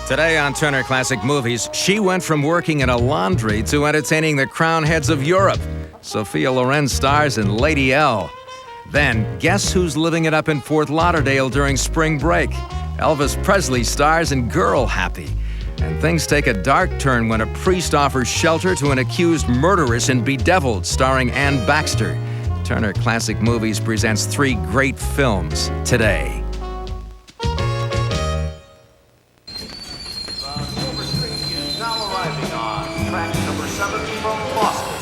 Today on Turner Classic Movies, she went from working in a laundry to entertaining the crown heads of Europe. Sophia Loren stars in Lady L. Then, guess who's living it up in Fort Lauderdale during spring break? Elvis Presley stars in Girl Happy. And things take a dark turn when a priest offers shelter to an accused murderess in Bedeviled, starring Anne Baxter. Turner Classic Movies presents 3 great films today. Silver Streak is now arriving on track number 7 from Boston.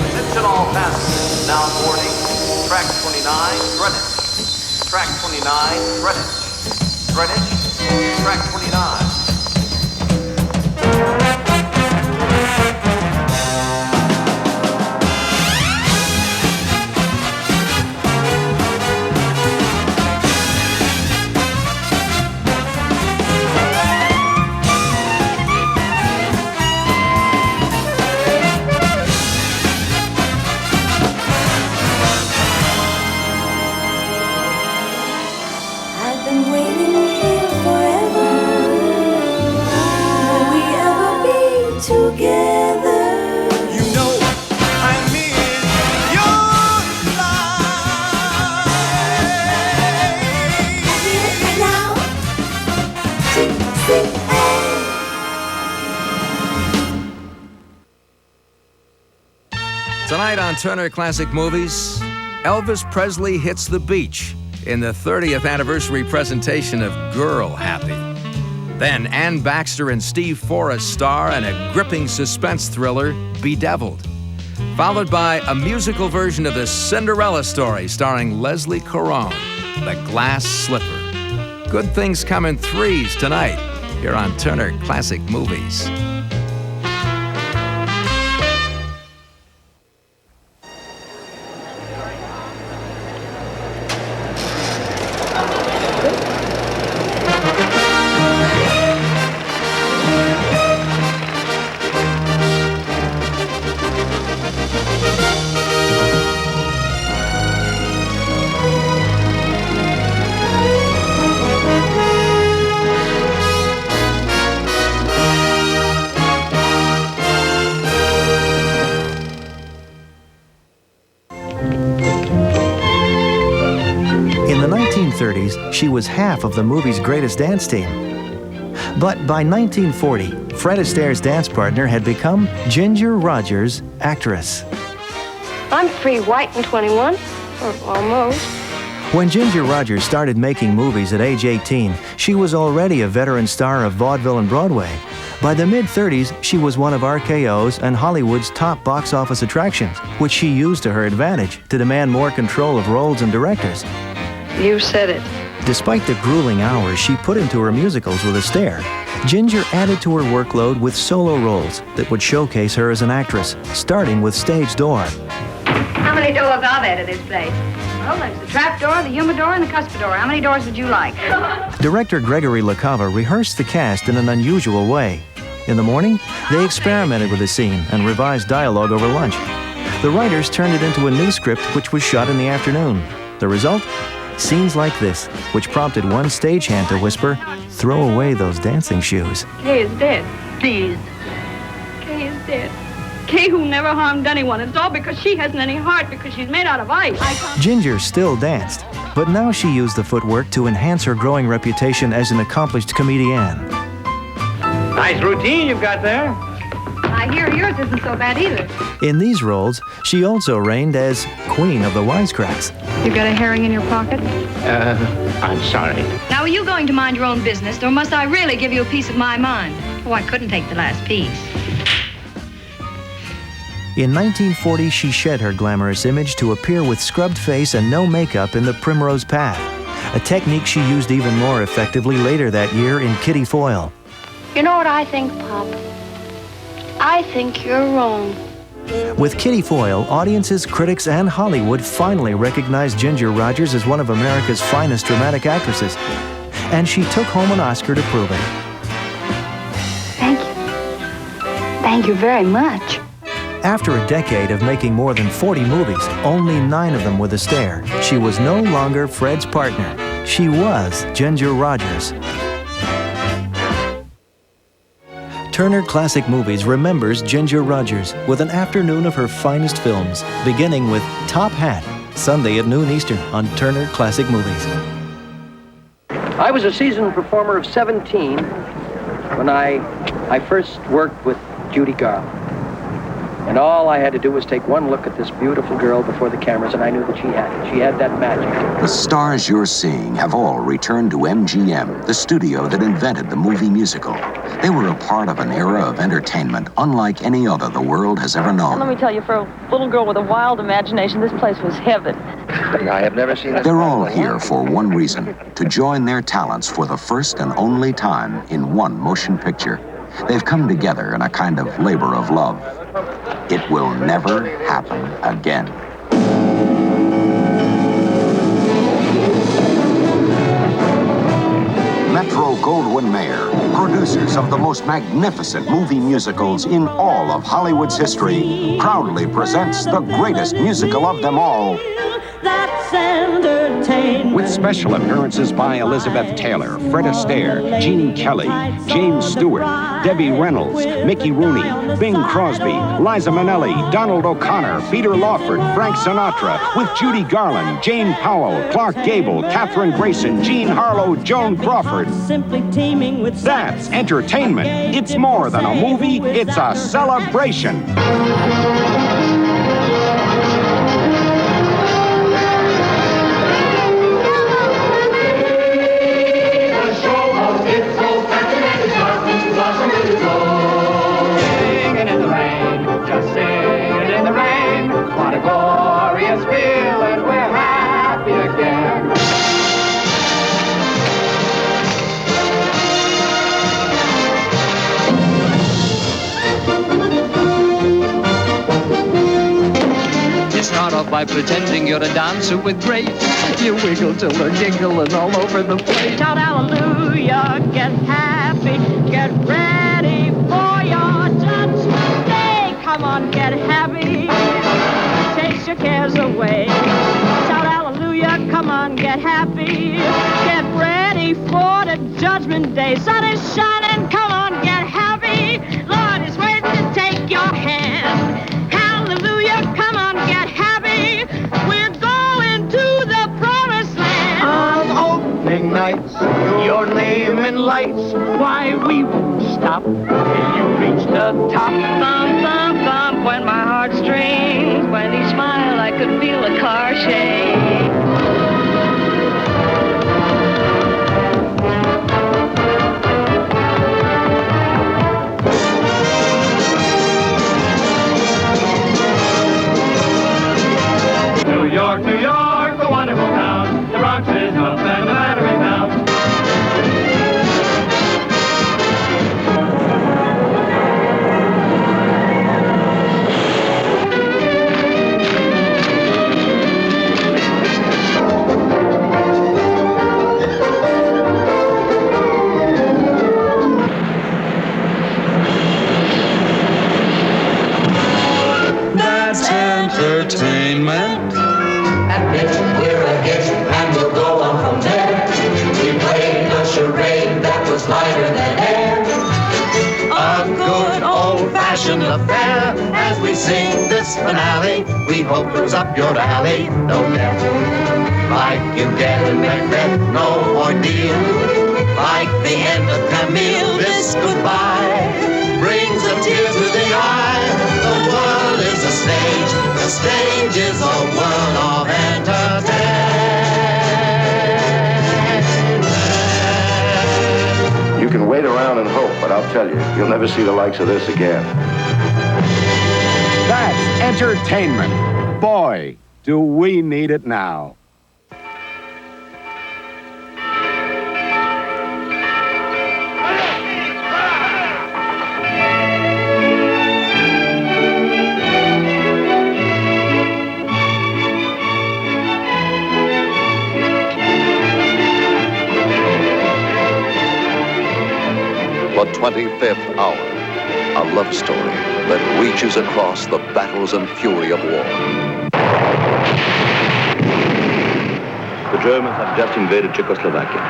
Attention all passengers, now boarding track 29, Greenwich. Track 29, Greenwich. Greenwich, track 29. I've been waiting here forever. Will we ever be together? You know I'm in your life. And now, TCA. Tonight on Turner Classic Movies, Elvis Presley hits the beach in the 30th anniversary presentation of Girl Happy. Then Anne Baxter and Steve Forrest star in a gripping suspense thriller, Bedeviled. Followed by a musical version of the Cinderella story starring Leslie Caron, The Glass Slipper. Good things come in threes tonight here on Turner Classic Movies. In the 1930s, she was half of the movie's greatest dance team. But by 1940, Fred Astaire's dance partner had become Ginger Rogers, actress. I'm free white and 21, or almost. When Ginger Rogers started making movies at age 18, she was already a veteran star of vaudeville and Broadway. By the mid-30s, she was one of RKO's and Hollywood's top box office attractions, which she used to her advantage to demand more control of roles and directors. You said it. Despite the grueling hours she put into her musicals with Astaire, Ginger added to her workload with solo roles that would showcase her as an actress, starting with Stage Door. How many doors are there to this place? Well, there's the trap door, the humidor, and the cuspidor. How many doors would you like? Director Gregory LaCava rehearsed the cast in an unusual way. In the morning, they experimented with the scene and revised dialogue over lunch. The writers turned it into a new script which was shot in the afternoon. The result? Scenes like this, which prompted one stagehand to whisper, "Throw away those dancing shoes." Kay is dead. Please. Kay is dead. Kay who never harmed anyone. It's all because she hasn't any heart, because she's made out of ice. Ginger still danced, but now she used the footwork to enhance her growing reputation as an accomplished comedienne. Nice routine you've got there. I hear yours isn't so bad either. In these roles, she also reigned as Queen of the Wisecracks. You got a herring in your pocket? I'm sorry. Now, are you going to mind your own business, or must I really give you a piece of my mind? Oh, I couldn't take the last piece. In 1940, she shed her glamorous image to appear with scrubbed face and no makeup in The Primrose Path, a technique she used even more effectively later that year in Kitty Foyle. You know what I think, Pop? I think you're wrong. With Kitty Foyle, audiences, critics, and Hollywood finally recognized Ginger Rogers as one of America's finest dramatic actresses. And she took home an Oscar to prove it. Thank you. Thank you very much. After a decade of making more than 40 movies, only 9 of them with Astaire, she was no longer Fred's partner. She was Ginger Rogers. Turner Classic Movies remembers Ginger Rogers with an afternoon of her finest films, beginning with Top Hat, Sunday at noon Eastern on Turner Classic Movies. I was a seasoned performer of 17 when I first worked with Judy Garland. And all I had to do was take one look at this beautiful girl before the cameras, and I knew that she had it. She had that magic. The stars you're seeing have all returned to MGM, the studio that invented the movie musical. They were a part of an era of entertainment unlike any other the world has ever known. Let me tell you, for a little girl with a wild imagination, this place was heaven. I have never seen this. They're all here for one reason, to join their talents for the first and only time in one motion picture. They've come together in a kind of labor of love. It will never happen again. Metro-Goldwyn-Mayer, producers of the most magnificent movie musicals in all of Hollywood's history, proudly presents the greatest musical of them all. That's entertainment. With special appearances by Elizabeth Taylor, Fred Astaire, Gene Kelly, James Stewart, Debbie Reynolds, Mickey Rooney, Bing Crosby, Liza Minnelli, Donald O'Connor, Peter Lawford, Frank Sinatra, with Judy Garland, Jane Powell, Clark Gable, Katherine Grayson, Jean Harlow, Joan Crawford. Simply teeming with That's entertainment. It's more than a movie, it's a celebration. By pretending you're a dancer with grace, you wiggle till they're giggling all over the place. Shout hallelujah, get happy, get ready for your judgment day. Come on, get happy, take your cares away. Shout hallelujah, come on, get happy, get ready for the judgment day. Sun is shining, come on, get happy. Lord is waiting to take your hand. Hallelujah, come on, get happy. We're going to the promised land. On opening nights, your name in lights. Why, we won't stop till you reach the top. Thump, thump, thump, when my heart strings. When he smiled, I could feel a car shake. New York, the wonderful town. The Bronx is up and the Battery down. That's entertainment. We're a hit, and we'll go on from there. We played a charade that was lighter than air. A good old-fashioned affair. As we sing this finale, we hope it's up your alley. No death, like you get in Macbeth, no ordeal. Like the end of Camille, this goodbye brings a tear to the eye. The world is a stage, the stage is a world of entertainment. You can wait around and hope, but I'll tell you, you'll never see the likes of this again. That's entertainment. Boy, do we need it now. The 25th hour, a love story that reaches across the battles and fury of war. The Germans have just invaded Czechoslovakia.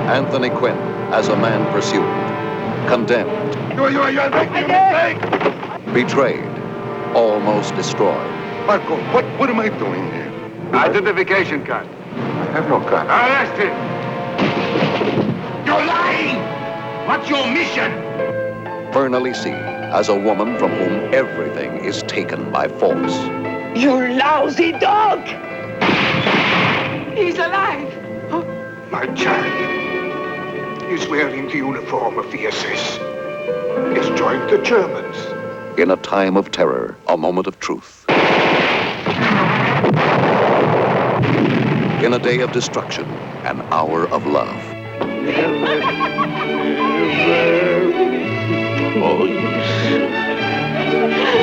Anthony Quinn as a man pursued. Condemned, betrayed, almost destroyed. Marco, what am I doing here? Identification card. I have no card. Arrest him! You're lying! What's your mission? Verna Lisi as a woman from whom everything is taken by force. You lousy dog! He's alive! My child. He's wearing the uniform of the SS. He's joined the Germans. In a time of terror, a moment of truth. In a day of destruction, an hour of love.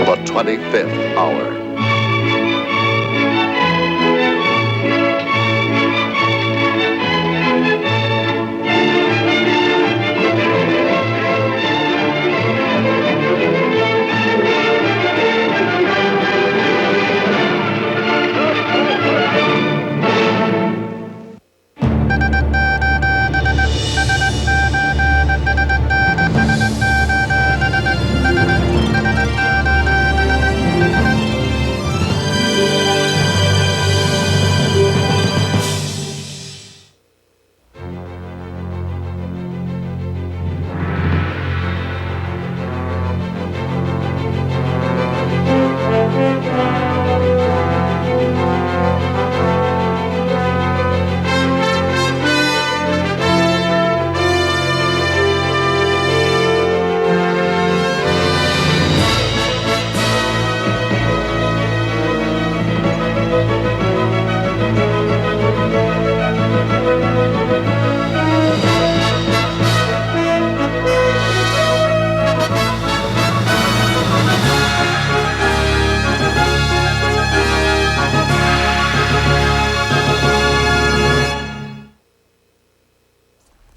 The 25th hour.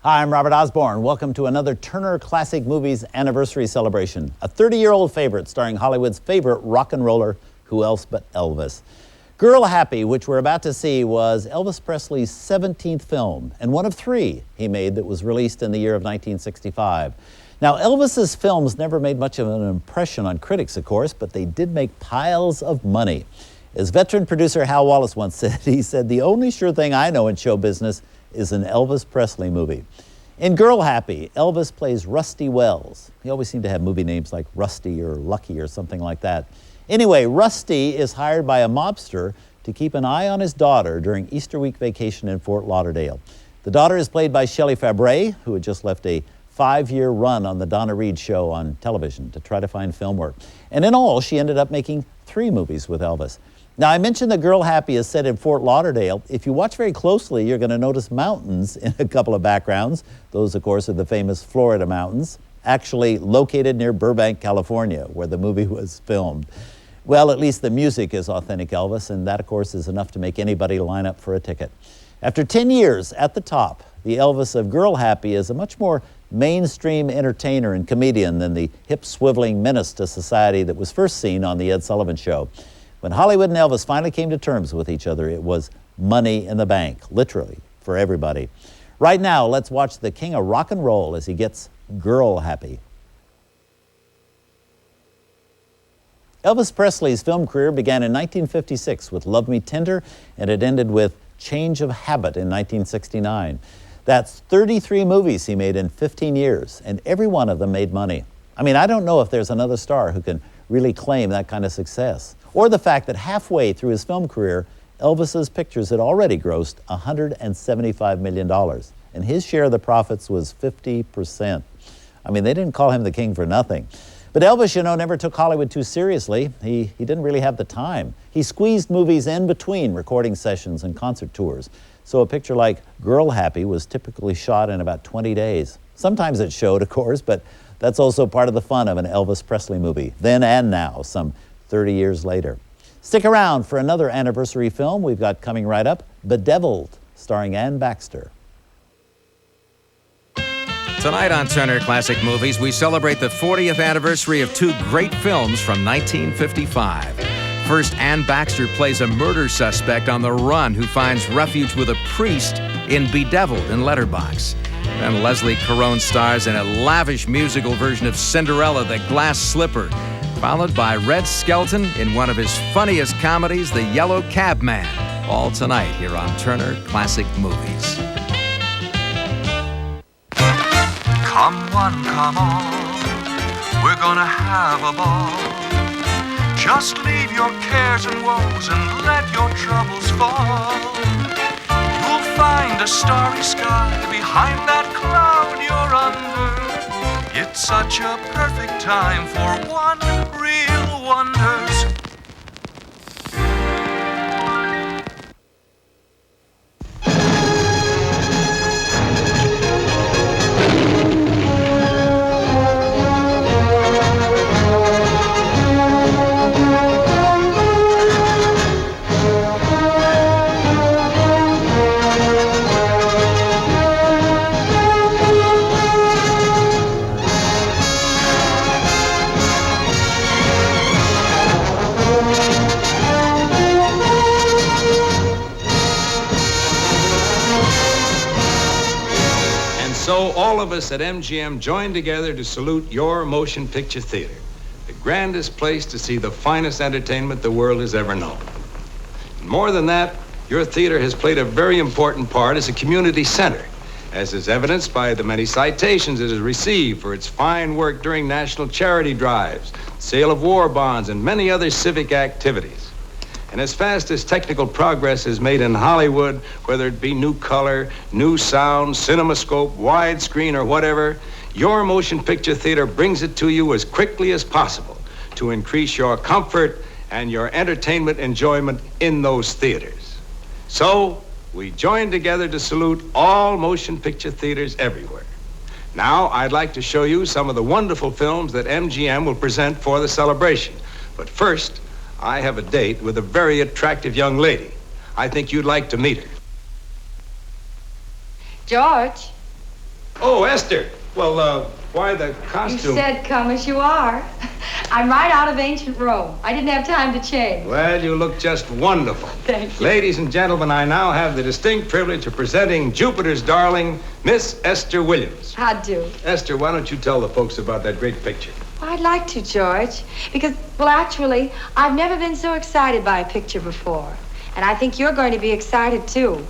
Hi, I'm Robert Osborne. Welcome to another Turner Classic Movies anniversary celebration. A 30-year-old favorite starring Hollywood's favorite rock and roller, who else but Elvis. Girl Happy, which we're about to see, was Elvis Presley's 17th film and one of 3 he made that was released in the year of 1965. Now, Elvis's films never made much of an impression on critics, of course, but they did make piles of money. As veteran producer Hal Wallace once said, he said, "The only sure thing I know in show business is an Elvis Presley movie." In Girl Happy, Elvis plays Rusty Wells. He always seemed to have movie names like Rusty or Lucky or something like that. Anyway, Rusty is hired by a mobster to keep an eye on his daughter during Easter week vacation in Fort Lauderdale. The daughter is played by Shelley Fabares, who had just left a 5-year run on the Donna Reed show on television to try to find film work. And in all, she ended up making 3 movies with Elvis. Now, I mentioned that Girl Happy is set in Fort Lauderdale. If you watch very closely, you're going to notice mountains in a couple of backgrounds. Those, of course, are the famous Florida mountains, actually located near Burbank, California, where the movie was filmed. Well, at least the music is authentic Elvis, and that, of course, is enough to make anybody line up for a ticket. After 10 years at the top, the Elvis of Girl Happy is a much more mainstream entertainer and comedian than the hip-swiveling menace to society that was first seen on The Ed Sullivan Show. When Hollywood and Elvis finally came to terms with each other, it was money in the bank, literally, for everybody. Right now, let's watch the king of rock and roll as he gets Girl Happy. Elvis Presley's film career began in 1956 with Love Me Tender, and it ended with Change of Habit in 1969. That's 33 movies he made in 15 years, and every one of them made money. I mean, I don't know if there's another star who can really claim that kind of success. Or the fact that halfway through his film career, Elvis's pictures had already grossed $175 million, and his share of the profits was 50%. I mean, they didn't call him the king for nothing. But Elvis, you know, never took Hollywood too seriously. He didn't really have the time. He squeezed movies in between recording sessions and concert tours. So a picture like Girl Happy was typically shot in about 20 days. Sometimes it showed, of course, but that's also part of the fun of an Elvis Presley movie, then and now, some 30 years later. Stick around for another anniversary film we've got coming right up, Bedeviled, starring Anne Baxter. Tonight on Turner Classic Movies, we celebrate the 40th anniversary of 2 great films from 1955. First, Anne Baxter plays a murder suspect on the run who finds refuge with a priest in Bedeviled in Letterbox. And Leslie Caron stars in a lavish musical version of Cinderella, The Glass Slipper, followed by Red Skelton in one of his funniest comedies, The Yellow Cabman. All tonight here on Turner Classic Movies. Come one, come all, we're gonna have a ball. Just leave your cares and woes and let your troubles fall. You'll find a starry sky behind that cloud you're under. It's such a perfect time for one real wonders. So all of us at MGM joined together to salute your motion picture theater, the grandest place to see the finest entertainment the world has ever known. And more than that, your theater has played a very important part as a community center, as is evidenced by the many citations it has received for its fine work during national charity drives, sale of war bonds, and many other civic activities. And as fast as technical progress is made in Hollywood, whether it be new color, new sound, cinemascope, widescreen, or whatever, your motion picture theater brings it to you as quickly as possible to increase your comfort and your entertainment enjoyment in those theaters. So, we join together to salute all motion picture theaters everywhere. Now, I'd like to show you some of the wonderful films that MGM will present for the celebration. But first, I have a date with a very attractive young lady. I think you'd like to meet her. George. Oh, Esther. Well, why the costume? You said come as you are. I'm right out of ancient Rome. I didn't have time to change. Well, you look just wonderful. Thank you. Ladies and gentlemen, I now have the distinct privilege of presenting Jupiter's darling, Miss Esther Williams. I do. Esther, why don't you tell the folks about that great picture? Well, I'd like to, George, because, well, actually, I've never been so excited by a picture before. And I think you're going to be excited, too,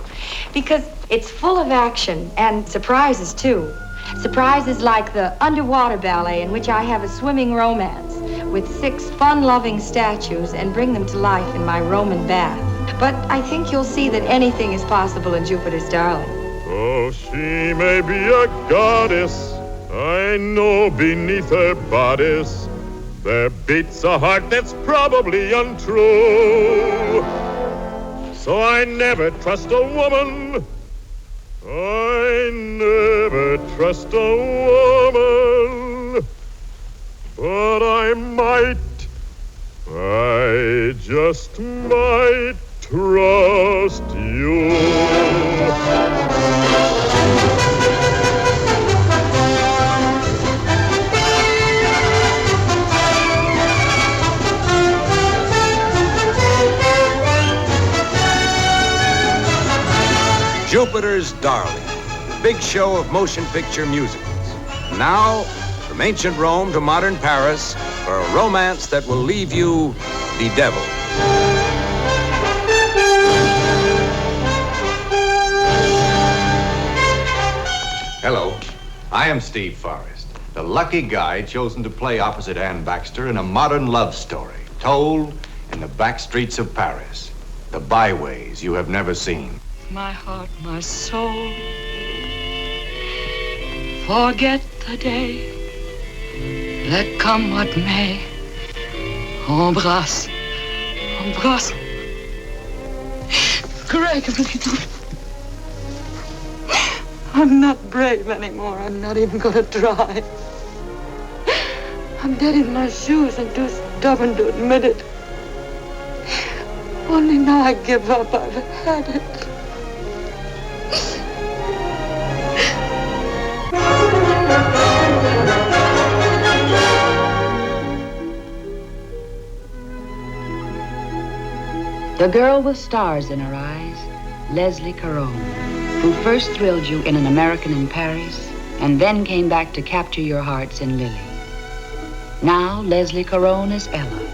because it's full of action and surprises, too. Surprises like the underwater ballet in which I have a swimming romance with 6 fun-loving statues and bring them to life in my Roman bath. But I think you'll see that anything is possible in Jupiter's Darling. Oh, she may be a goddess, I know beneath her bodice there beats a heart that's probably untrue. So I never trust a woman, I never trust a woman, but I just might trust you. Jupiter's Darling, the big show of motion picture musicals. Now, from ancient Rome to modern Paris, for a romance that will leave you bedeviled. Hello, I am Steve Forrest, the lucky guy chosen to play opposite Anne Baxter in a modern love story told in the back streets of Paris, the byways you have never seen. My heart, my soul, forget the day, let come what may, embrasse, embrasse, Gregory. I'm not brave anymore, I'm not even gonna try. I'm dead in my shoes and too stubborn to admit it. Only now I give up, I've had it. The girl with stars in her eyes, Leslie Caron. who first thrilled you in An American in Paris and then came back to capture your hearts in Lily. Now, Leslie Caron as Ella.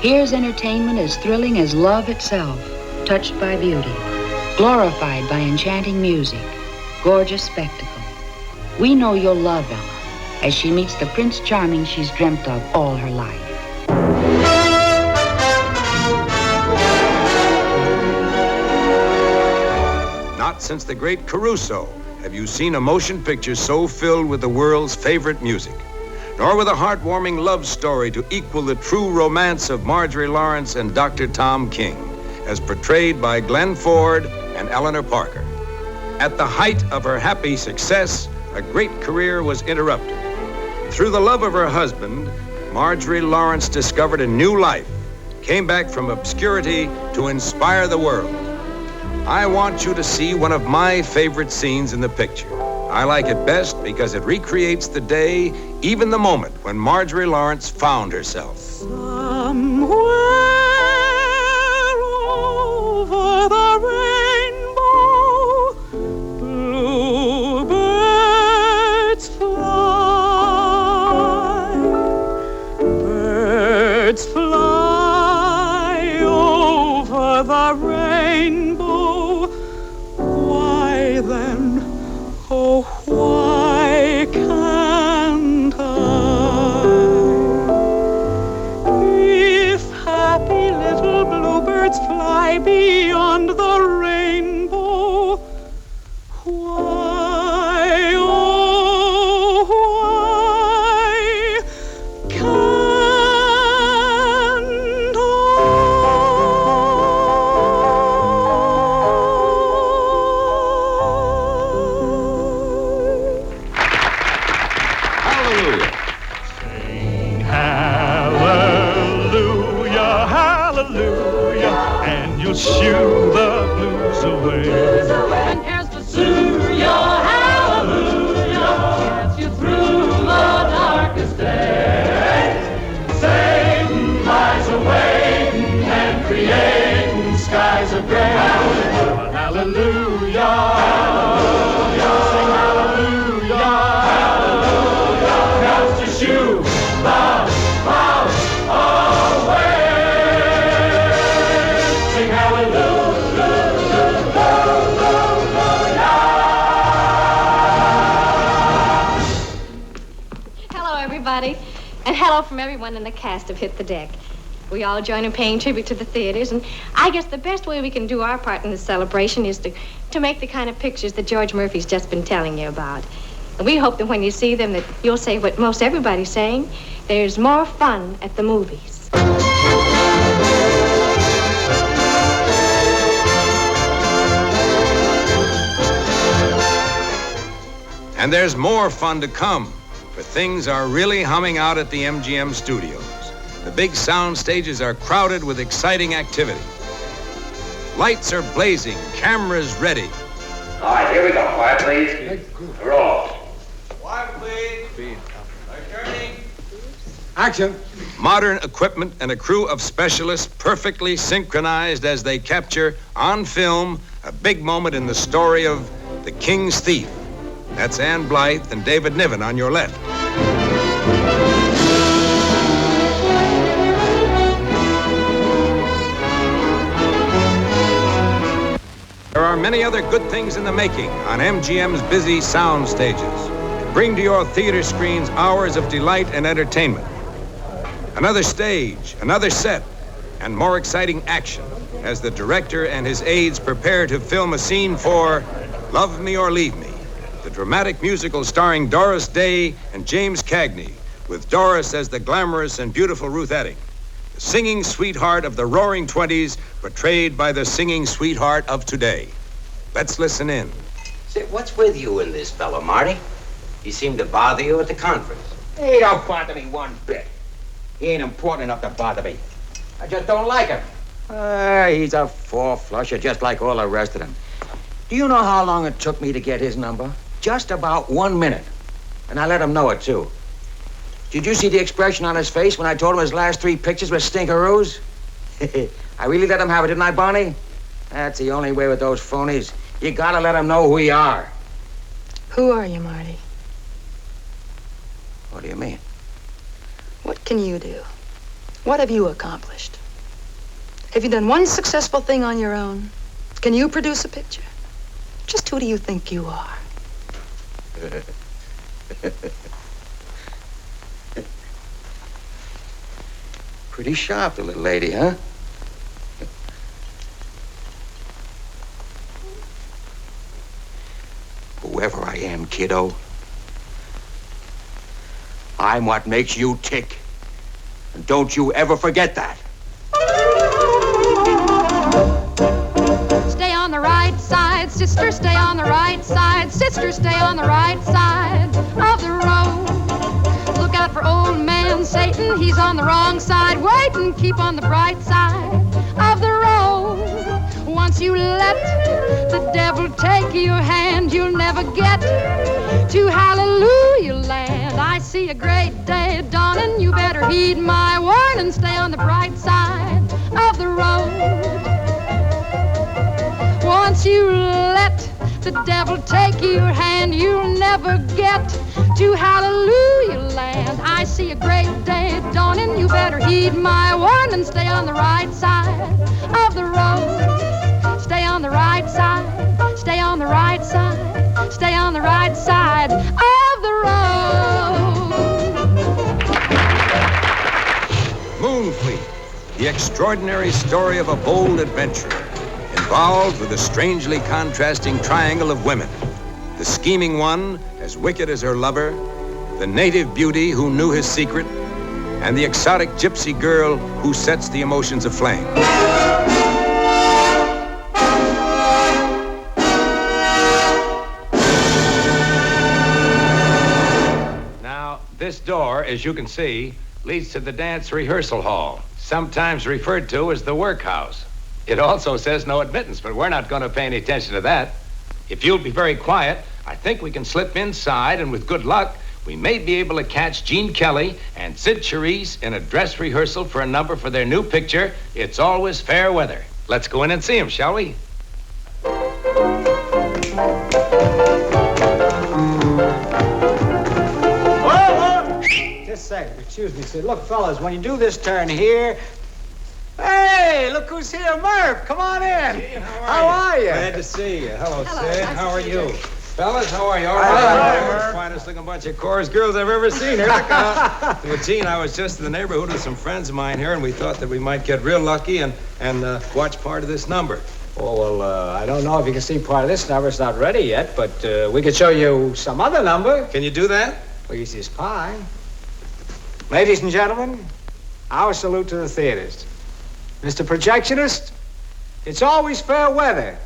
Here's entertainment as thrilling as love itself, touched by beauty, glorified by enchanting music, gorgeous spectacle. We know you'll love Ella as she meets the Prince Charming she's dreamt of all her life. Not since the great Caruso have you seen a motion picture so filled with the world's favorite music, nor with a heartwarming love story to equal the true romance of Marjorie Lawrence and Dr. Tom King, as portrayed by Glenn Ford and Eleanor Parker. At the height of her happy success, a great career was interrupted. Through the love of her husband, Marjorie Lawrence discovered a new life, came back from obscurity to inspire the world. I want you to see one of my favorite scenes in the picture. I like it best because it recreates the day, even the moment when Marjorie Lawrence found herself. Somewhere over the rainbow, bluebirds fly. Birds fly over the rainbow. Why then, oh, why can't I? If happy little bluebirds fly beyond the rainbow, why, oh, why can't shoo the blues away. And here's to sue your hallelujah, gets you through the darkest day. Satan lies awaiting and creating skies of gray. Hallelujah, hallelujah, sing hallelujah, hallelujah, helps to shoo the clouds away. And hello from everyone in the cast of Hit the Deck. We all join in paying tribute to the theaters, and I guess the best way we can do our part in this celebration is to make the kind of pictures that George Murphy's just been telling you about. And we hope that when you see them that you'll say what most everybody's saying, there's more fun at the movies. And there's more fun to come, for things are really humming out at the MGM studios. The big sound stages are crowded with exciting activity. Lights are blazing, cameras ready. All right, here we go. Quiet, please. Roll. Quiet, please. Turning. Action. Modern equipment and a crew of specialists perfectly synchronized as they capture, on film, a big moment in the story of The King's Thief. That's Ann Blythe and David Niven on your left. There are many other good things in the making on MGM's busy sound stages to bring to your theater screens hours of delight and entertainment. Another stage, another set, and more exciting action as the director and his aides prepare to film a scene for Love Me or Leave Me, the dramatic musical starring Doris Day and James Cagney, with Doris as the glamorous and beautiful Ruth Etting, the singing sweetheart of the roaring 20s, portrayed by the singing sweetheart of today. Let's listen in. Say, what's with you and this fellow, Marty? He seemed to bother you at the conference. He don't bother me one bit. He ain't important enough to bother me. I just don't like him. He's a four-flusher, just like all the rest of them. Do you know how long it took me to get his number? Just about 1 minute. And I let him know it, too. Did you see the expression on his face when I told him his last 3 pictures were stinkeroos? I really let him have it, didn't I, Barney? That's the only way with those phonies. You gotta let them know who you are. Who are you, Marty? What do you mean? What can you do? What have you accomplished? Have you done one successful thing on your own? Can you produce a picture? Just who do you think you are? Pretty sharp, the little lady, huh? Whoever I am, kiddo, I'm what makes you tick. And don't you ever forget that. Stay on the right side, sister, stay on the right side. Sister, stay on the right side of the road. Look out for old man Satan, he's on the wrong side. Wait and keep on the bright side of the road. Once you let the devil take your hand, you'll never get to Hallelujah Land. I see a great day dawning, you better heed my warning. Stay on the bright side of the road. Once you let the devil take your hand, you'll never get to Hallelujah Land. I see a great day dawning, you better heed my warning. Stay on the right side of the road. Stay on the right side, stay on the right side, stay on the right side of the road. Moonfleet, the extraordinary story of a bold adventurer involved with a strangely contrasting triangle of women. The scheming one, as wicked as her lover, the native beauty who knew his secret, and the exotic gypsy girl who sets the emotions aflame. Now, this door, as you can see, leads to the dance rehearsal hall, sometimes referred to as the workhouse. It also says no admittance, but we're not going to pay any attention to that. If you'll be very quiet, I think we can slip inside, and with good luck, we may be able to catch Gene Kelly and Sid Charisse in a dress rehearsal for a number for their new picture, It's Always Fair Weather. Let's go in and see them, shall we? Just a second, excuse me, Sid. Look, fellas, when you do this turn here... Hey, look who's here, Murph. Come on in. Gene, how are you? Glad to see you. Hello, Sid. Nice How to are see you? you. Fellas, how are you? All All right. right, Murph. Finest looking bunch of chorus girls I've ever seen. Here they come. Well, Gene, I was just in the neighborhood with some friends of mine here, and we thought that we might get real lucky and watch part of this number. Oh, well, I don't know if you can see part of this number. It's not ready yet, but we could show you some other number. Can you do that? Well, you see, it's fine. Ladies and gentlemen, our salute to the theaters. Mr. Projectionist, It's Always Fair Weather.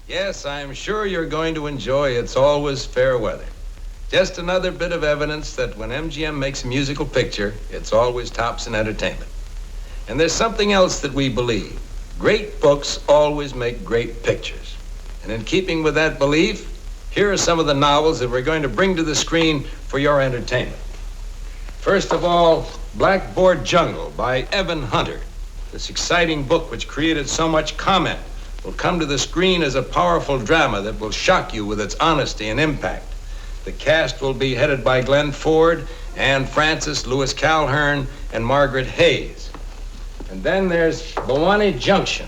Yes, I'm sure you're going to enjoy It's Always Fair Weather. Just another bit of evidence that when MGM makes a musical picture, it's always tops in entertainment. And there's something else that we believe. Great books always make great pictures. And in keeping with that belief, here are some of the novels that we're going to bring to the screen for your entertainment. First of all, Blackboard Jungle by Evan Hunter. This exciting book, which created so much comment, will come to the screen as a powerful drama that will shock you with its honesty and impact. The cast will be headed by Glenn Ford, Anne Francis, Louis Calhern, and Margaret Hayes. And then there's Bawani Junction.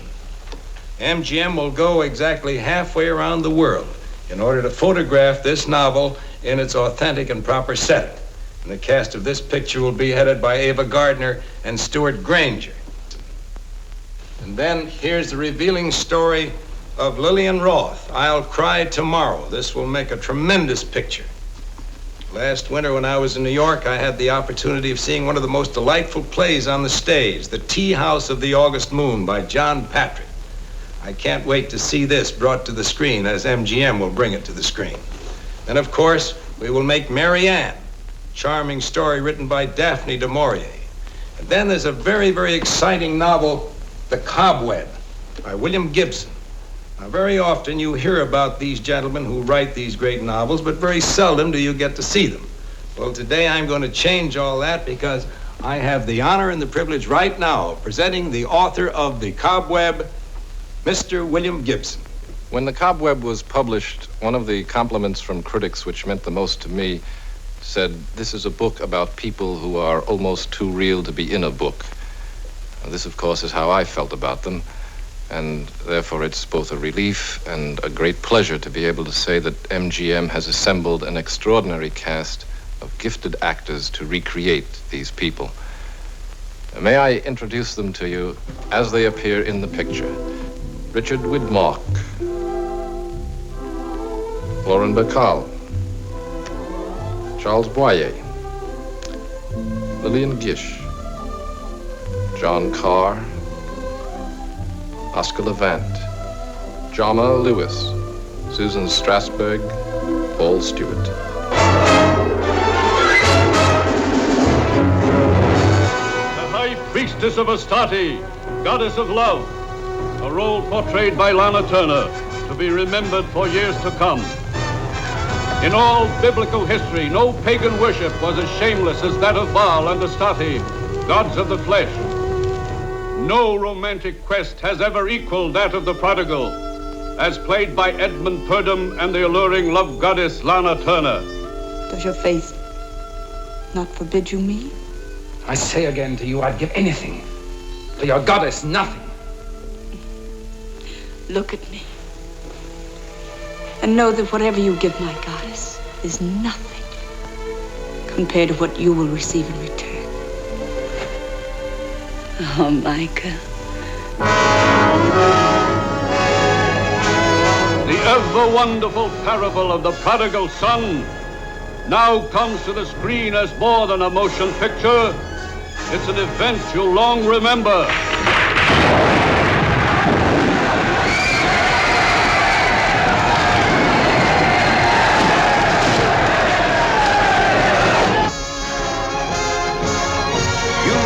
MGM will go exactly halfway around the world in order to photograph this novel in its authentic and proper setting. And the cast of this picture will be headed by Ava Gardner and Stuart Granger. And then here's the revealing story of Lillian Roth, I'll Cry Tomorrow. This will make a tremendous picture. Last winter when I was in New York, I had the opportunity of seeing one of the most delightful plays on the stage, The Tea House of the August Moon by John Patrick. I can't wait to see this brought to the screen as MGM will bring it to the screen. Then, of course, we will make Mary Ann, a charming story written by Daphne du Maurier. And then there's a very, very exciting novel, The Cobweb, by William Gibson. Now, very often you hear about these gentlemen who write these great novels, but very seldom do you get to see them. Well, today I'm going to change all that because I have the honor and the privilege right now of presenting the author of The Cobweb, Mr. William Gibson. When The Cobweb was published, one of the compliments from critics which meant the most to me said, "This is a book about people who are almost too real to be in a book." Now, this, of course, is how I felt about them, and therefore it's both a relief and a great pleasure to be able to say that MGM has assembled an extraordinary cast of gifted actors to recreate these people. May I introduce them to you as they appear in the picture. Richard Widmark, Lauren Bacall, Charles Boyer, Lillian Gish, John Carr, Oscar Levant, Jama Lewis, Susan Strasberg, Paul Stewart. The High Priestess of Astarte, Goddess of Love, a role portrayed by Lana Turner, to be remembered for years to come. In all biblical history, no pagan worship was as shameless as that of Baal and Astarte, gods of the flesh. No romantic quest has ever equaled that of the prodigal, as played by Edmund Purdom and the alluring love goddess Lana Turner. Does your faith not forbid you me? I say again to you, I'd give anything. For your goddess, nothing. Look at me. And know that whatever you give my goddess is nothing compared to what you will receive in return. Oh, Micah. The ever-wonderful parable of the prodigal son now comes to the screen as more than a motion picture. It's an event you'll long remember.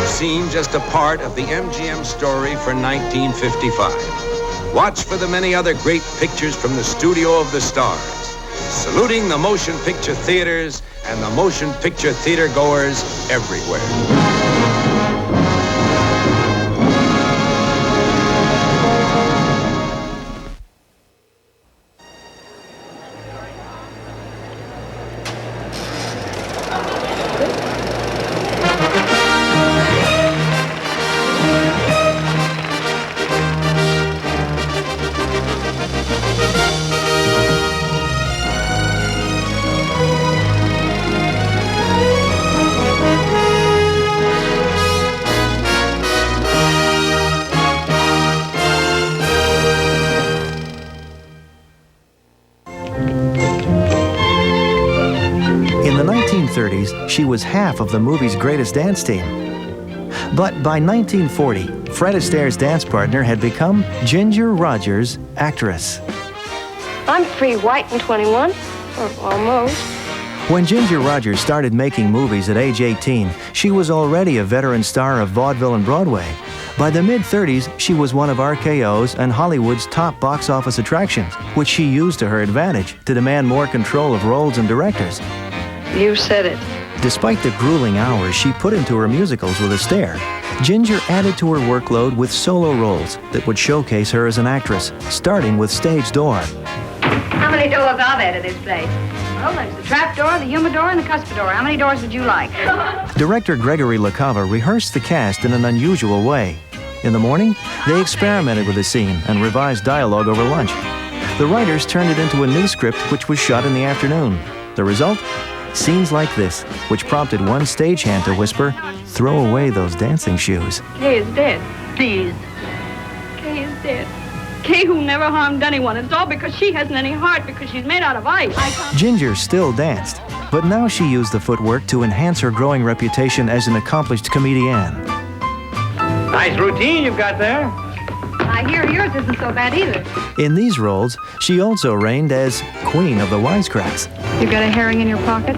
Seen just a part of the MGM story for 1955. Watch for the many other great pictures from the studio of the stars, saluting the motion picture theaters and the motion picture theater goers everywhere. She was half of the movie's greatest dance team. But by 1940, Fred Astaire's dance partner had become Ginger Rogers, actress. I'm free, white, and 21, or almost. When Ginger Rogers started making movies at age 18, she was already a veteran star of vaudeville and Broadway. By the mid-30s, she was one of RKO's and Hollywood's top box office attractions, which she used to her advantage to demand more control of roles and directors. You said it. Despite the grueling hours she put into her musicals with Astaire, Ginger added to her workload with solo roles that would showcase her as an actress, starting with Stage Door. How many doors are there to this place? Well, there's the trap door, the humidor, and the cuspidor. How many doors would you like? Director Gregory LaCava rehearsed the cast in an unusual way. In the morning, they experimented with the scene and revised dialogue over lunch. The writers turned it into a new script which was shot in the afternoon. The result? Scenes like this, which prompted one stagehand to whisper, "Throw away those dancing shoes." Kay is dead. Please. Kay is dead. Kay, who never harmed anyone. It's all because she hasn't any heart, because she's made out of ice. Ginger still danced, but now she used the footwork to enhance her growing reputation as an accomplished comedienne. Nice routine you've got there. I hear yours isn't so bad either. In these roles, she also reigned as Queen of the Wisecracks. You got a herring in your pocket?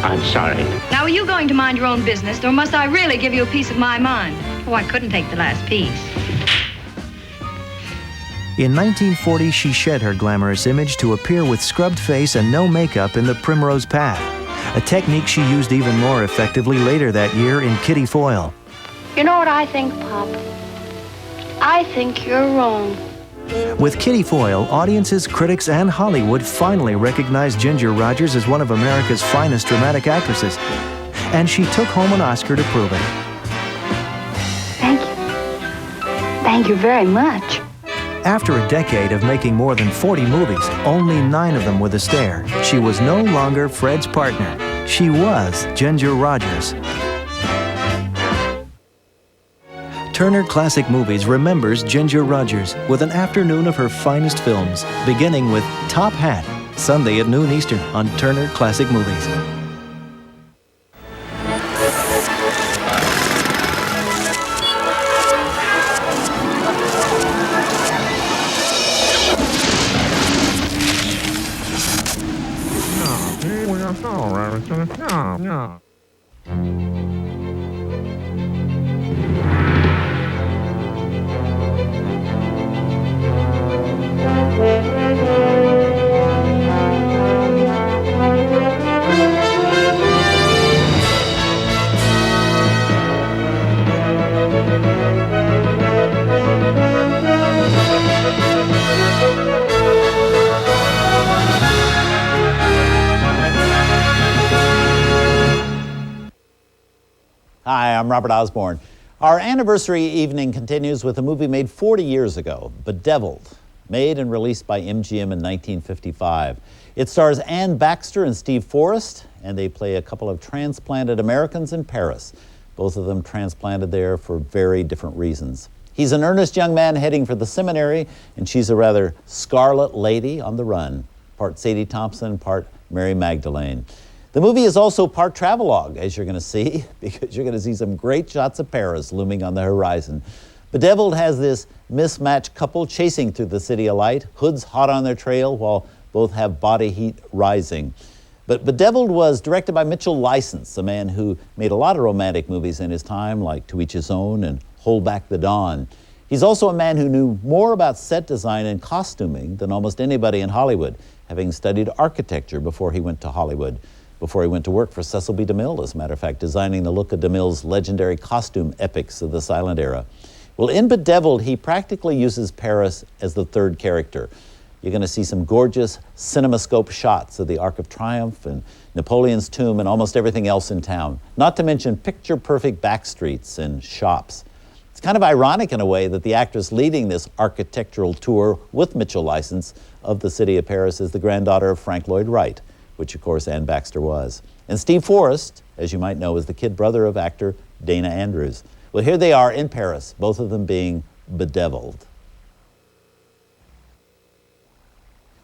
I'm sorry. Now, are you going to mind your own business, or must I really give you a piece of my mind? Oh, I couldn't take the last piece. In 1940, she shed her glamorous image to appear with scrubbed face and no makeup in The Primrose Path, a technique she used even more effectively later that year in Kitty Foyle. You know what I think, Pop? I think you're wrong. With Kitty Foyle, audiences, critics, and Hollywood finally recognized Ginger Rogers as one of America's finest dramatic actresses. And she took home an Oscar to prove it. Thank you. Thank you very much. After a decade of making more than 40 movies, only 9 of them with a stare, she was no longer Fred's partner. She was Ginger Rogers. Turner Classic Movies remembers Ginger Rogers with an afternoon of her finest films, beginning with Top Hat, Sunday at noon Eastern on Turner Classic Movies. No. Hi, I'm Robert Osborne. Our anniversary evening continues with a movie made 40 years ago, Bedeviled, made and released by MGM in 1955. It stars Anne Baxter and Steve Forrest, and they play a couple of transplanted Americans in Paris, both of them transplanted there for very different reasons. He's an earnest young man heading for the seminary, and she's a rather scarlet lady on the run, part Sadie Thompson, part Mary Magdalene. The movie is also part travelogue, as you're going to see, because you're going to see some great shots of Paris looming on the horizon. Bedeviled has this mismatched couple chasing through the city of light, hoods hot on their trail while both have body heat rising. But Bedeviled was directed by Mitchell License, a man who made a lot of romantic movies in his time, like To Each His Own and Hold Back the Dawn. He's also a man who knew more about set design and costuming than almost anybody in Hollywood, having studied architecture before he went to Hollywood. Before he went to work for Cecil B. DeMille, as a matter of fact, designing the look of DeMille's legendary costume epics of the silent era. Well, in Bedeviled, he practically uses Paris as the third character. You're going to see some gorgeous cinemascope shots of the Arc of Triumph and Napoleon's tomb and almost everything else in town, not to mention picture-perfect back streets and shops. It's kind of ironic in a way that the actress leading this architectural tour with Mitchell License of the city of Paris is the granddaughter of Frank Lloyd Wright, which of course Anne Baxter was. And Steve Forrest, as you might know, is the kid brother of actor Dana Andrews. Well, here they are in Paris, both of them being bedeviled.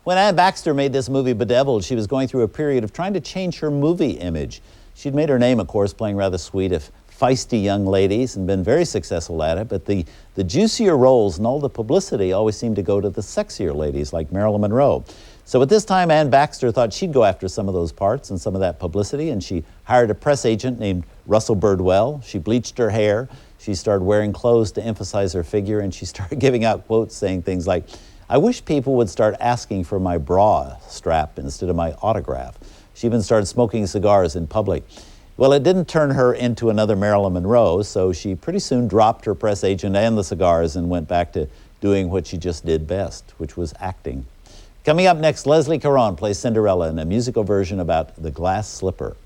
When Anne Baxter made this movie Bedeviled, she was going through a period of trying to change her movie image. She'd made her name, of course, playing rather sweet, feisty young ladies and been very successful at it, but the juicier roles and all the publicity always seemed to go to the sexier ladies like Marilyn Monroe. So at this time, Anne Baxter thought she'd go after some of those parts and some of that publicity, and she hired a press agent named Russell Birdwell. She bleached her hair. She started wearing clothes to emphasize her figure, and she started giving out quotes saying things like, "I wish people would start asking for my bra strap instead of my autograph." She even started smoking cigars in public. Well, it didn't turn her into another Marilyn Monroe, so she pretty soon dropped her press agent and the cigars and went back to doing what she just did best, which was acting. Coming up next, Leslie Caron plays Cinderella in a musical version about the glass slipper.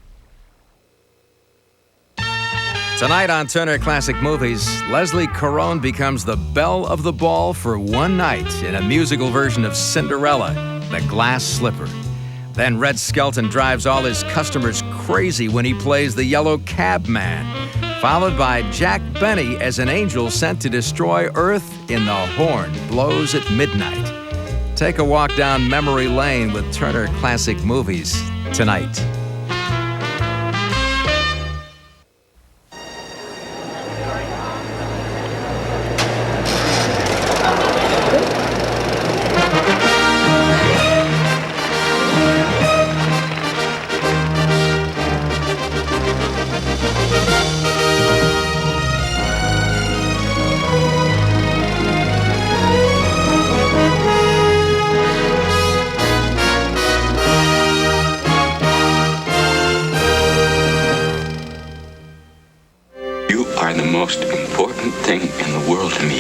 Tonight on Turner Classic Movies, Leslie Caron becomes the belle of the ball for one night in a musical version of Cinderella, The Glass Slipper. Then Red Skelton drives all his customers crazy when he plays the Yellow Cab Man, followed by Jack Benny as an angel sent to destroy Earth in The Horn Blows at Midnight. Take a walk down memory lane with Turner Classic Movies tonight.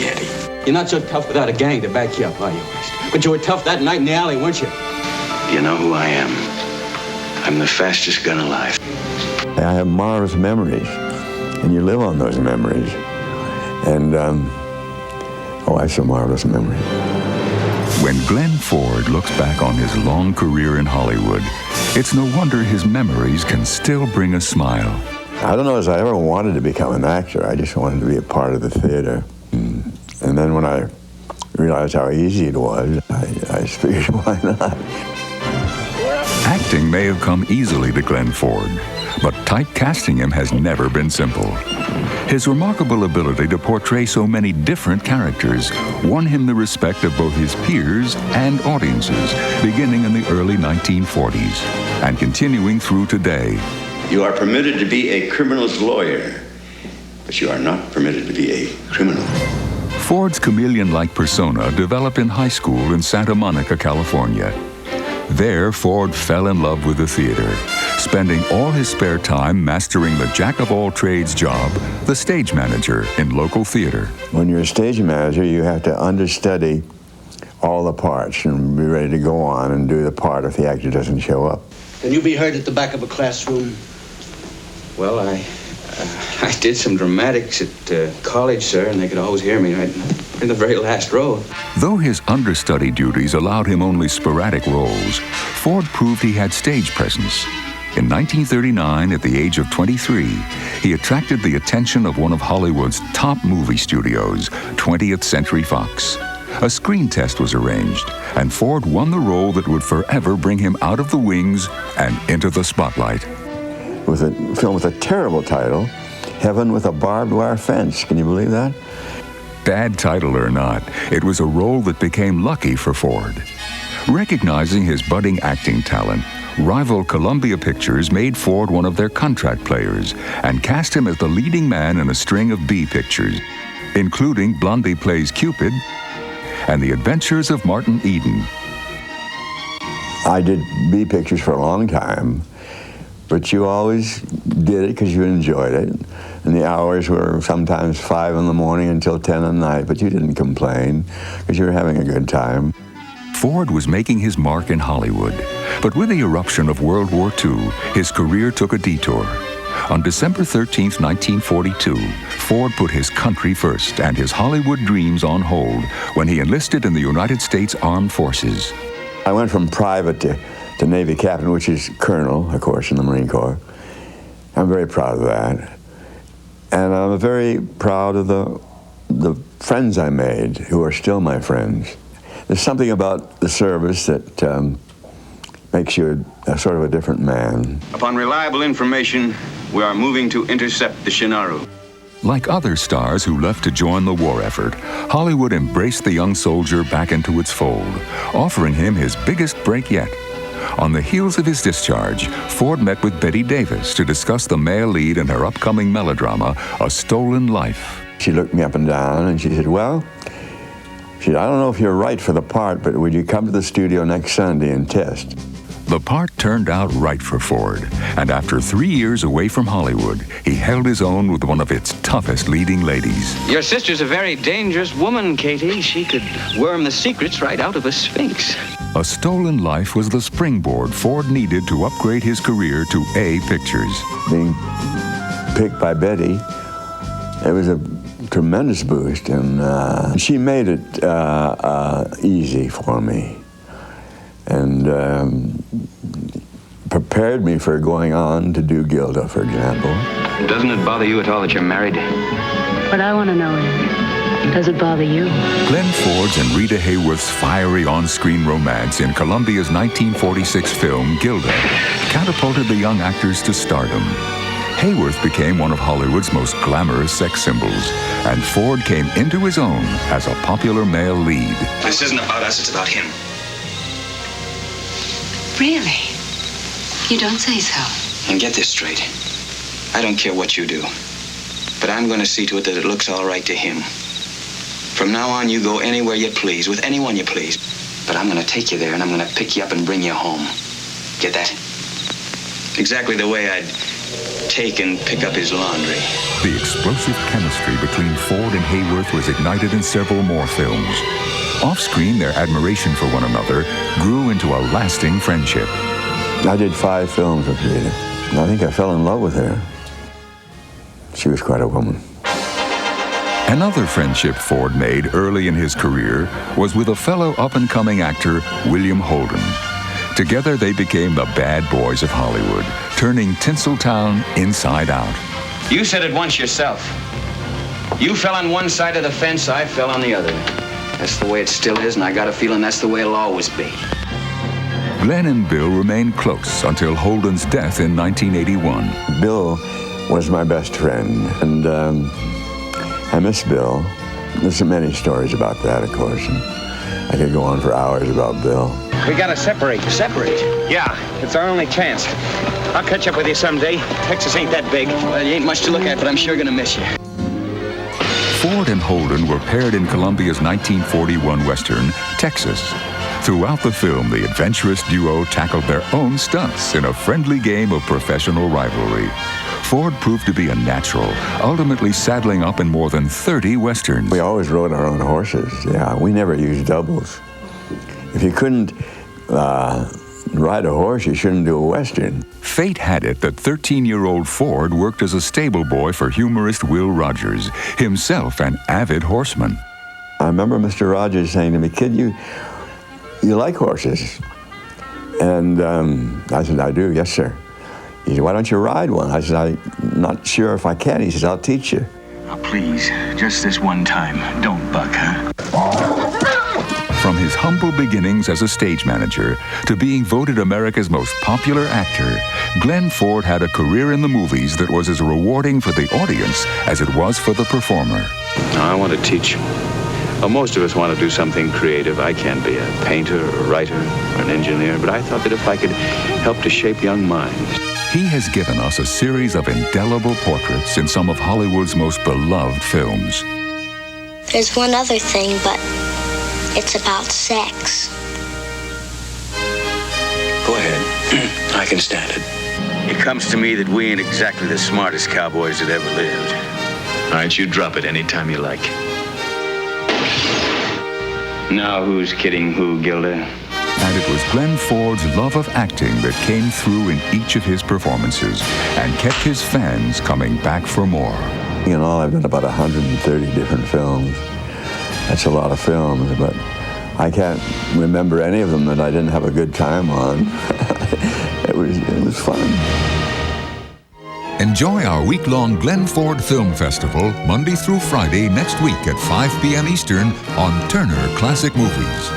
Eddie. You're not so tough without a gang to back you up, are you, West? But you were tough that night in the alley, weren't you? You know who I am. I'm the fastest gun alive. I have marvelous memories, and you live on those memories. And, I have some marvelous memories. When Glenn Ford looks back on his long career in Hollywood, it's no wonder his memories can still bring a smile. I don't know as I ever wanted to become an actor. I just wanted to be a part of the theater. And then when I realized how easy it was, I figured, why not? Acting may have come easily to Glenn Ford, but typecasting him has never been simple. His remarkable ability to portray so many different characters won him the respect of both his peers and audiences, beginning in the early 1940s and continuing through today. You are permitted to be a criminal's lawyer, but you are not permitted to be a criminal. Ford's chameleon-like persona developed in high school in Santa Monica, California. There, Ford fell in love with the theater, spending all his spare time mastering the jack-of-all-trades job, the stage manager in local theater. When you're a stage manager, you have to understudy all the parts and be ready to go on and do the part if the actor doesn't show up. Can you be heard at the back of a classroom? Well, I did some dramatics at college, sir, and they could always hear me right in the very last row. Though his understudy duties allowed him only sporadic roles, Ford proved he had stage presence. In 1939, at the age of 23, he attracted the attention of one of Hollywood's top movie studios, 20th Century Fox. A screen test was arranged, and Ford won the role that would forever bring him out of the wings and into the spotlight. It was a film with a terrible title, Heaven with a Barbed Wire Fence. Can you believe that? Bad title or not, it was a role that became lucky for Ford. Recognizing his budding acting talent, rival Columbia Pictures made Ford one of their contract players and cast him as the leading man in a string of B pictures, including Blondie Plays Cupid and The Adventures of Martin Eden. I did B pictures for a long time, but you always did it because you enjoyed it. And the hours were sometimes 5 in the morning until 10 at night, but you didn't complain because you were having a good time. Ford was making his mark in Hollywood, but with the eruption of World War II, his career took a detour. On December 13, 1942, Ford put his country first and his Hollywood dreams on hold when he enlisted in the United States Armed Forces. I went from private to Navy captain, which is colonel, of course, in the Marine Corps. I'm very proud of that. And I'm very proud of the friends I made, who are still my friends. There's something about the service that makes you a sort of a different man. Upon reliable information, we are moving to intercept the Shinaru. Like other stars who left to join the war effort, Hollywood embraced the young soldier back into its fold, offering him his biggest break yet. On the heels of his discharge, Ford met with Bette Davis to discuss the male lead in her upcoming melodrama, A Stolen Life. She looked me up and down and she said, well, I don't know if you're right for the part, but would you come to the studio next Sunday and test? The part turned out right for Ford, and after 3 years away from Hollywood, he held his own with one of its toughest leading ladies. Your sister's a very dangerous woman, Katie. She could worm the secrets right out of a sphinx. A Stolen Life was the springboard Ford needed to upgrade his career to A Pictures. Being picked by Bette, it was a tremendous boost, and she made it easy for me. And prepared me for going on to do Gilda, for example. Doesn't it bother you at all that you're married? What I want to know is, does it bother you? Glenn Ford's and Rita Hayworth's fiery on-screen romance in Columbia's 1946 film Gilda catapulted the young actors to stardom. Hayworth became one of Hollywood's most glamorous sex symbols, and Ford came into his own as a popular male lead. This isn't about us, it's about him. Really? You don't say so. And get this straight. I don't care what you do, but I'm going to see to it that it looks all right to him. From now on, you go anywhere you please, with anyone you please. But I'm going to take you there, and I'm going to pick you up and bring you home. Get that? Exactly the way I'd take and pick up his laundry. The explosive chemistry between Ford and Hayworth was ignited in several more films. Off-screen, their admiration for one another grew into a lasting friendship. I did 5 films with Rita, and I think I fell in love with her. She was quite a woman. Another friendship Ford made early in his career was with a fellow up-and-coming actor, William Holden. Together, they became the bad boys of Hollywood, turning Tinseltown inside out. You said it once yourself. You fell on one side of the fence, I fell on the other. That's the way it still is, and I got a feeling that's the way it'll always be. Glenn and Bill remained close until Holden's death in 1981. Bill was my best friend, and I miss Bill. There's many stories about that, of course, and I could go on for hours about Bill. We gotta separate. Separate? Yeah, it's our only chance. I'll catch up with you someday. Texas ain't that big. Well, you ain't much to look at, but I'm sure gonna miss you. Ford and Holden were paired in Columbia's 1941 Western, Texas. Throughout the film, the adventurous duo tackled their own stunts in a friendly game of professional rivalry. Ford proved to be a natural, ultimately saddling up in more than 30 Westerns. We always rode our own horses, yeah. We never used doubles. If you couldn't ride a horse, you shouldn't do a Western. Fate had it that 13-year-old Ford worked as a stable boy for humorist Will Rogers, himself an avid horseman. I remember Mr. Rogers saying to me, "Kid, you like horses?" And I said, "I do, yes, sir." He said, "Why don't you ride one?" I said, "I'm not sure if I can." He says, "I'll teach you." Oh, please, just this one time. Don't buck, huh? From his humble beginnings as a stage manager to being voted America's most popular actor, Glenn Ford had a career in the movies that was as rewarding for the audience as it was for the performer. I want to teach. Well, most of us want to do something creative. I can't be a painter, or a writer, or an engineer, but I thought that if I could help to shape young minds. He has given us a series of indelible portraits in some of Hollywood's most beloved films. There's one other thing, but it's about sex. Go ahead. I can stand it. It comes to me that we ain't exactly the smartest cowboys that ever lived. All right, you drop it anytime you like. Now who's kidding who, Gilda? And it was Glenn Ford's love of acting that came through in each of his performances and kept his fans coming back for more. In all, I've done about 130 different films. That's a lot of films, but I can't remember any of them that I didn't have a good time on. It was fun. Enjoy our week-long Glenn Ford Film Festival Monday through Friday next week at 5 p.m. Eastern on Turner Classic Movies.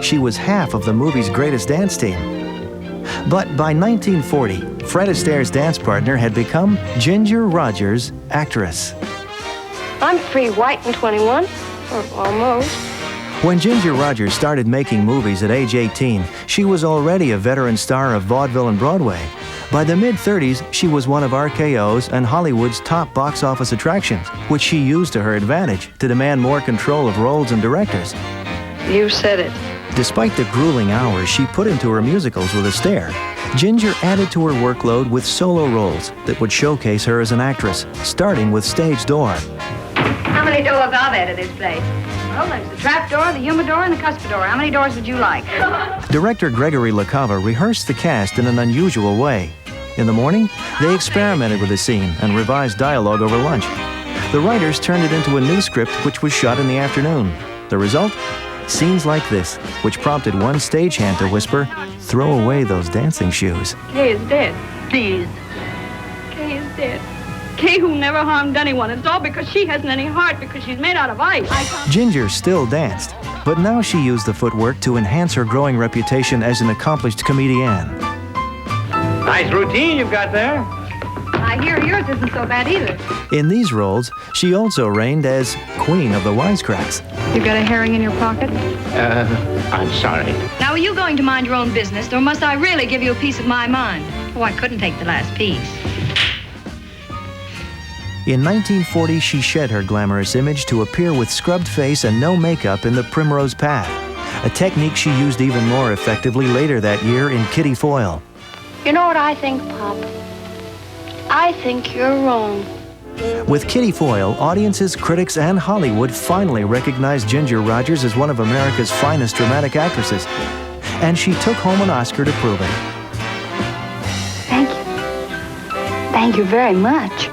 She was half of the movie's greatest dance team. But by 1940, Fred Astaire's dance partner had become Ginger Rogers, actress. I'm free white and 21, or almost. When Ginger Rogers started making movies at age 18, she was already a veteran star of vaudeville and Broadway. By the mid-30s, she was one of RKO's and Hollywood's top box office attractions, which she used to her advantage to demand more control of roles and directors. You said it. Despite the grueling hours she put into her musicals with Astaire, Ginger added to her workload with solo roles that would showcase her as an actress, starting with Stage Door. How many doors are there to this place? Well, there's the trap door, the humidor, and the cuspidor. How many doors would you like? Director Gregory LaCava rehearsed the cast in an unusual way. In the morning, they experimented with the scene and revised dialogue over lunch. The writers turned it into a new script which was shot in the afternoon. The result? Scenes like this, which prompted one stagehand to whisper, "Throw away those dancing shoes." Kay is dead. Please. Kay is dead. Kay who never harmed anyone. It's all because she hasn't any heart, because she's made out of ice. Ginger still danced, but now she used the footwork to enhance her growing reputation as an accomplished comedian. Nice routine you've got there. I hear yours isn't so bad either. In these roles, she also reigned as Queen of the Wisecracks. You got a herring in your pocket? I'm sorry. Now, are you going to mind your own business, or must I really give you a piece of my mind? Oh, I couldn't take the last piece. In 1940, she shed her glamorous image to appear with scrubbed face and no makeup in The Primrose Path, a technique she used even more effectively later that year in Kitty Foyle. You know what I think, Pop? I think you're wrong. With Kitty Foyle, audiences, critics, and Hollywood finally recognized Ginger Rogers as one of America's finest dramatic actresses. And she took home an Oscar to prove it. Thank you. Thank you very much.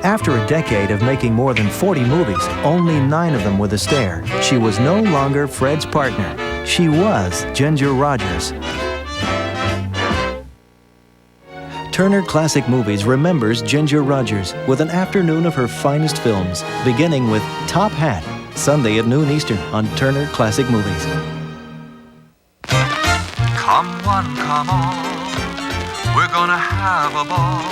After a decade of making more than 40 movies, only 9 of them with a stare, she was no longer Fred's partner. She was Ginger Rogers. Turner Classic Movies remembers Ginger Rogers with an afternoon of her finest films, beginning with Top Hat, Sunday at noon Eastern on Turner Classic Movies. Come one, come all, we're gonna have a ball.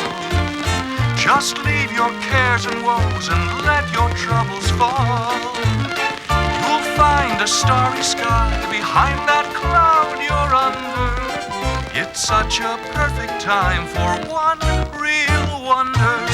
Just leave your cares and woes and let your troubles fall. You'll find a starry sky behind that cloud you're under. It's such a perfect time for one real wonder.